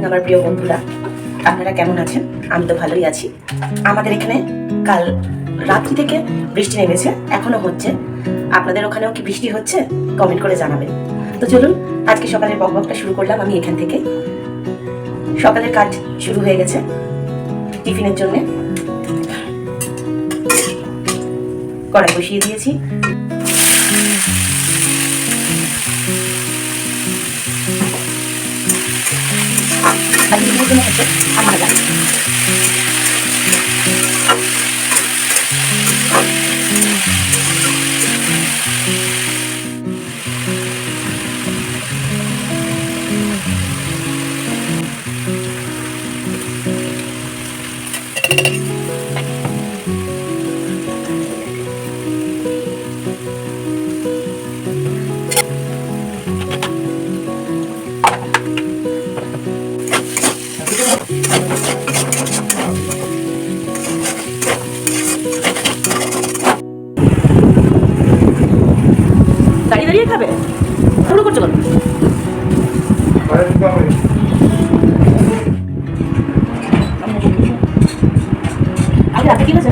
আমার প্রিয় বন্ধুরা, আপনারা কেমন আছেন? আমি তো ভালোই আছি। আমাদের এখানে কাল রাত্রি থেকে বৃষ্টি নেমেছে, এখনো হচ্ছে। আপনাদের ওখানেও কি বৃষ্টি হচ্ছে? কমেন্ট করে জানাবেন। তো চলুন আজকে সকালের বকবকটা শুরু করলাম আমি এখান থেকে। সকালের কাজ শুরু হয়ে গেছে টিফিনের জন্য। কড়াই বসিয়ে দিয়েছি। দাঁড়িয়ে দাঁড়িয়ে খাবে? শুরু করছো কেন? আগে রাতে কি হয়েছে?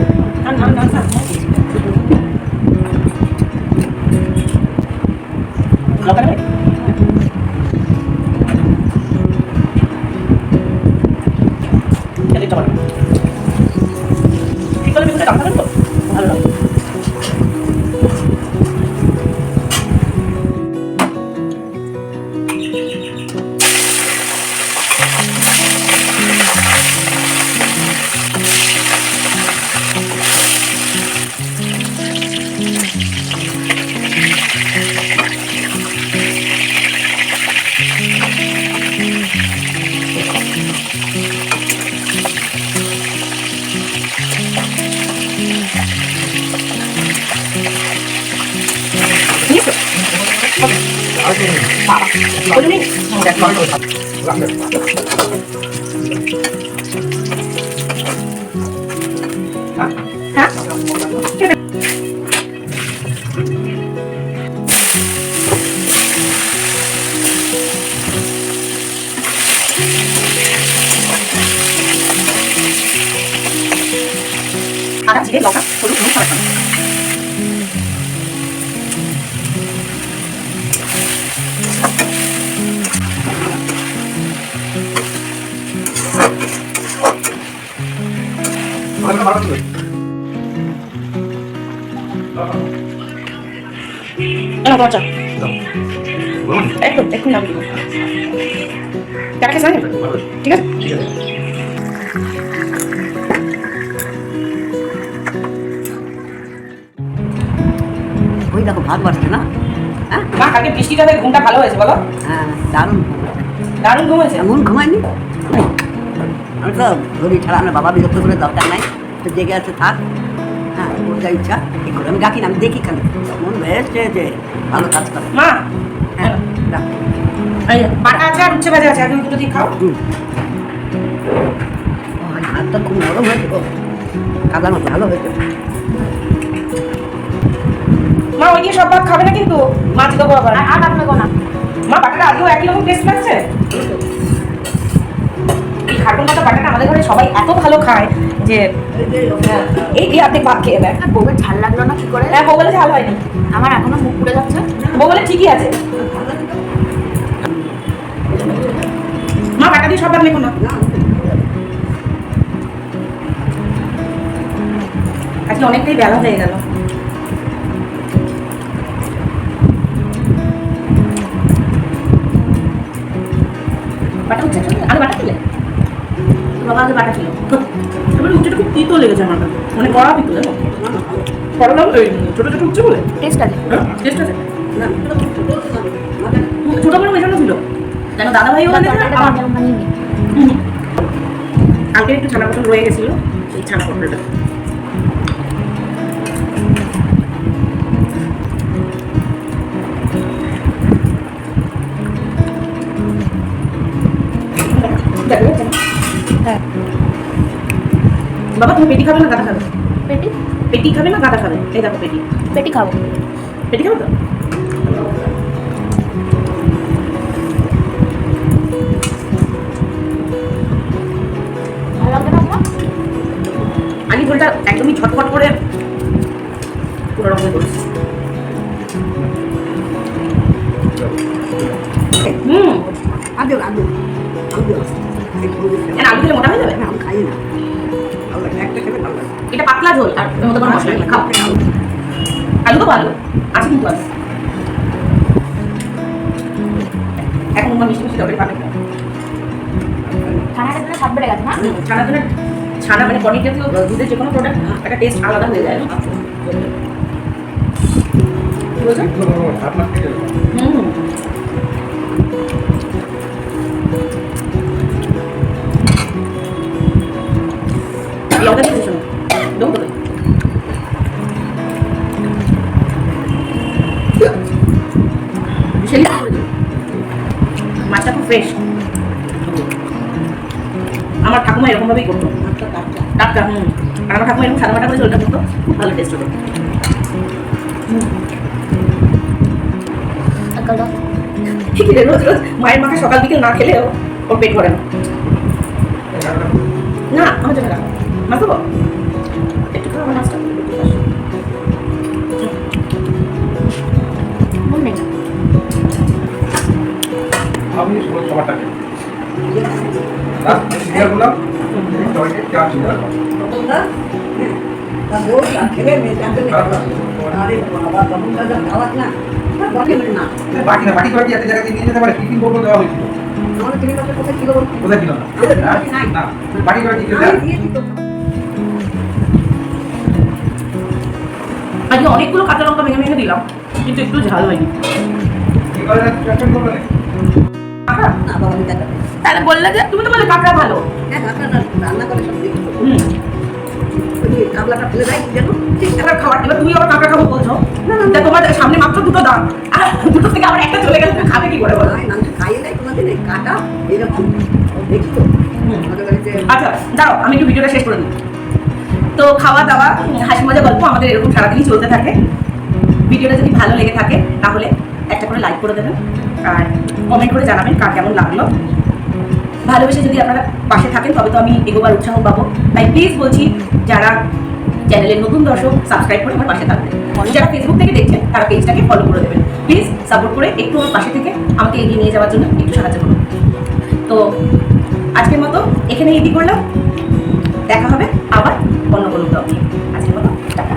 ভালো লাগে। আদা জিরে লঙ্কা হলুদ নুন সব একদম এক্ষুনি নাম দিব। টাকা খেয়ে ঠিক আছে। ওই দেখো ভাত বাড়ছে না? হ্যাঁ মা, কালকে বৃষ্টিটা হয়ে ঘুমটা ভালো হয়েছে বলো? হ্যাঁ, দারুণ দারুণ ঘুম হয়েছে। এমন ঘুমায়নি। আমি তো ধরি ছাড়া আমার বাবা বিরক্ত করে দরকার নাই, তো জেগে আছে থাক। হ্যাঁ, ওর যা ইচ্ছা ঠিক করে আমি ডাকি না, আমি দেখি কেন মন ভেসছে যে ভালো কাজ করে। মা, হ্যাঁ ডাক। বাটা আছে আর উচ্ছে ভাজা আছে, আগে দুটো দিয়ে খাও। হাতটা খুব নরম হয়েছে, কাদার মতো ভালো হয়েছে। মা, ওই দিয়ে সব ভাত খাবে না কিন্তু, মাছ দেবো আবার। আর আপনাকে না মা, বাটাটা আগেও একই রকম টেস্ট লাগছে। এই খাটুন পাতা বাটাটা আমাদের ঘরে সবাই এত ভালো খায় যে এই দিয়ে অর্ধেক ভাত খেয়ে দেয়। বউয়ের ঝাল লাগলো না কি করে? হ্যাঁ, বউ বলে ঝাল হয়নি, আমার এখনো মুখ পুড়ে যাচ্ছে। বউ বলে ঠিকই আছে। মা, বাটা দিয়ে সব ভাত মেখো না। আজকে অনেকটাই বেলা হয়ে গেল। বাটা উঠছে, আরে বাটা খেলে বাবা, আগে বাটা খেলো। এবার উচ্চটা খুব তিতো লেগেছে আমার কাছে, মানে কড়া তিতো জানো। করলাম ছোট ছোট উচ্ছে বলে টেস্ট আছে। টেস্ট আছে। ছোট বড় মেশানো ছিল কেন? দাদা ভাই ওখানে কালকে একটু ছানা পটল রয়ে গেছিল, এই ছানা পটলটা বাবা, তুমি পেটি খাবে না গাদা খাবে? পেটি পেটি খাবে না গাদা খাবে? এই দেখো পেটি। পেটি খাবো। পেটি খাবে তো? হুম আদু আদু আদু এর আলু খেলে মোটা হয়ে যাবে আমি খাই না ভালো লাগে একটা খেলে ভালো লাগে এটা পাতলা ঝোল আর এর মধ্যে কোনো মশলা নেই খাও আলু তো ভালো আছে কিন্তু আছে এখন আমার মিষ্টি মিষ্টি তরকারি পাবে ছানাটার জন্য স্বাদ বেড়ে গেছে না? ছানা দিলে ছানা মানে পনির জাতীয় দুধের যে কোনো প্রোডাক্ট একটা টেস্ট আলাদা হয়ে যায় কি বলছো হুম লঙ্কা দিয়েছো শোনো দেবো তোকে সেই মাছটা খুব ফ্রেশ আমার ঠাকুমা এরকম ভাবেই করতো টাটকা হুম আর আমার ঠাকুমা এরকম সাদা মাটা করে ঝোলটা করতো খুব ভালো টেস্ট হতো আঙ্কেল দাও। ঠিক আছে রোজ রোজ মায়ের মাকে সকাল বিকেল না খেলেও ওর পেট ভরে না না আমার জন্য রাখো মাছ দেবো একটু খাও আমার মাছটা নুন নেই। আমি সবারটাকে লাস্ট সিরিয়াল বললাম টয়লেট চা ছিল খেলে মেয়েটা আরে বাবা তখন তো খাওয়াত না বাকি না বাকি না বাকি করে কি একটা জায়গায় নিয়ে যেতে পারে টিফিন বলবো দেওয়া হয়েছিল আমাদের তিনি কাছে কোথায় ছিল কোথায় ছিল না না বাকি করে কি করে দিয়ে দিত আজকে অনেকগুলো কাঁচা লঙ্কা ভেঙে ভেঙে দিলাম কিন্তু একটু ঝাল হয়নি কি করে ট্রান্সফার করবে না কাঁকড়া না বাবা আমি দেখা তাহলে বললে যে তুমি তো বললে কাঁকড়া ভালো হ্যাঁ আপনারা রান্না করে সব দেখি হুম ওই কাবলাটা ফেলে দেয় যেন ঠিক এবার খাবার এবার তুমি আবার কাঁকড়া খাবো বলছো তা তোমার সামনে মাত্র দুটো দাম আর দুটো থেকে আবার একটা চলে গেলে তুমি খাবে কি করে বলো আমি মাংস খাইয়ে দেয় তোমাদের এই কাটা এরকম দেখি তো আমাদের বাড়িতে আচ্ছা দাঁড়াও আমি একটু ভিডিওটা শেষ করে দিই তো খাওয়া দাওয়া হাসি মজা গল্প আমাদের এরকম সারাদিনই চলতে থাকে ভিডিওটা যদি ভালো লেগে থাকে তাহলে একটা করে লাইক করে দেবেন আর কমেন্ট করে জানাবেন কার কেমন লাগলো ভালোবেসে যদি আপনারা পাশে থাকেন তবে তো আমি এগোবার উৎসাহ পাবো তাই প্লিজ বলছি যারা চ্যানেলের নতুন দর্শক সাবস্ক্রাইব করে আমার পাশে থাকবেন যারা ফেসবুক থেকে দেখছেন তারা পেজটাকে ফলো করে দেবেন প্লিজ সাপোর্ট করে একটু আমার পাশে থেকে আমাকে এগিয়ে নিয়ে যাওয়ার জন্য একটু সাহায্য করুন তো আজকের মতো এখানে এগিয়ে করলাম দেখা হবে আবার অন্য কোনো ব্লগ নিয়ে আজকের মতো টাটা